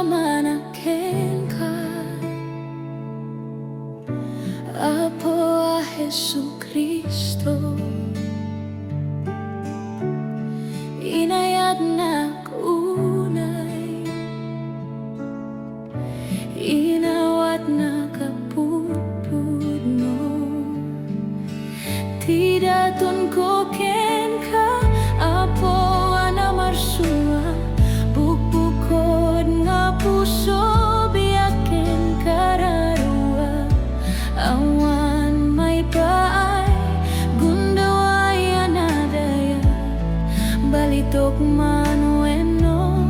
manaken ka Apo a Jesucristo Inayat na kaunay Inawat na kapudpudno Tidaton ko ken ka Apo ana marsua Bukbukod nga puso biyaken kararua Awan may paay Gundaway anadaya Balitok manueno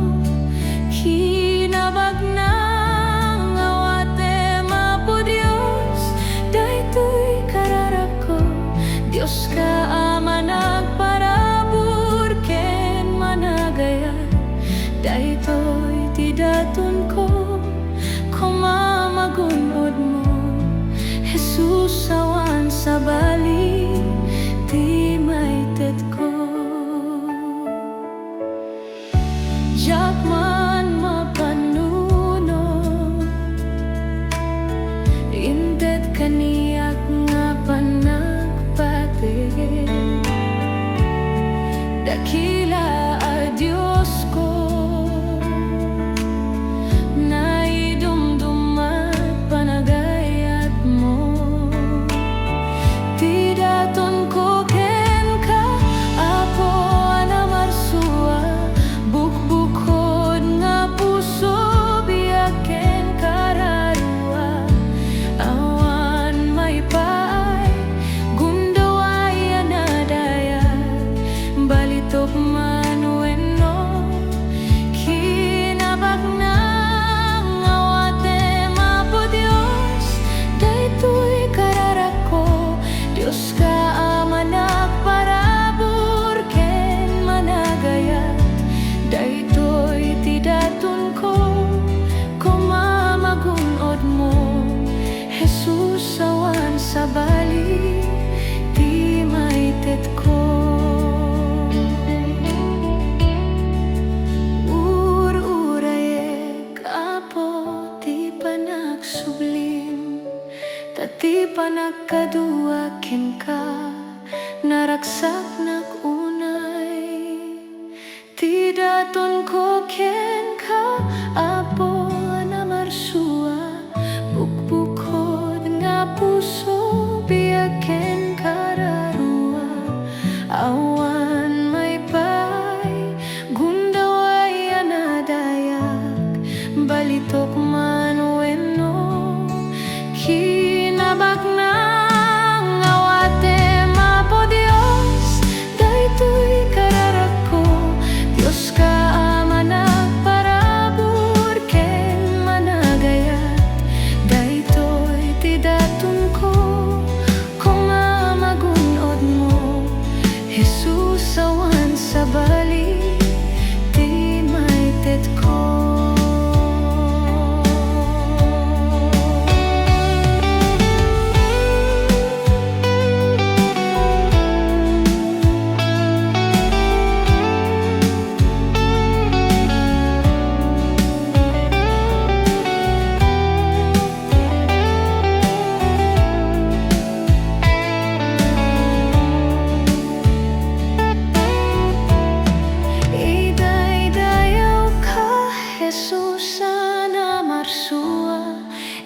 Kinabag na ngawate mapo Dios Daytoy kararako Dios ka ama nagparabur ken managaya Daytoy tidaton ko Kumamagunod mo Jesus awan sa bali Di maited ko Jak man mapanunod Inted kaniyak nga panagpatid Dakila a Diyos ko Naidumdumat panagayat mo Tidaton ko ken ka Apo ana marsua Bukbukod nga puso biyaken kararua Awan may paay Gundaway anadayat Balitok manueno Kinabag na ngawate mapo Dios Daytoy kararako Dios ka ama nagparabur ken managayat Daytoy tidaton ko Kumamagunod mo Jesus awan sa bali Di maited ko Ururayek Apo ti panagsublim Tati panagkadua ken ka Naragsak nagunay Tidaton ko ken ka Apo ana marsua Bukbukod nga puso biyaken kararua Awan may pay Gundaway anadayak Balitok manueno Kinabag na ngawate mapo Dios Daytoy kararako Dios ka ama nagparabur ken managayat Daytoy tidaton ko Kumamagunod mo Jesus awan sa bali Di maited ko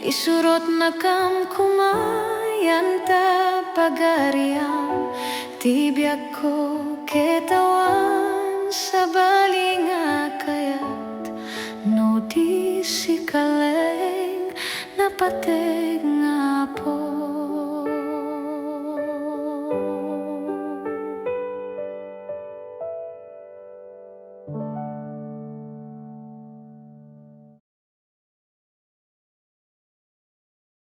Isurot na kam kumayan ta pagariam Tibyak ko ketawan sa baling akayat No di si kaleng napateg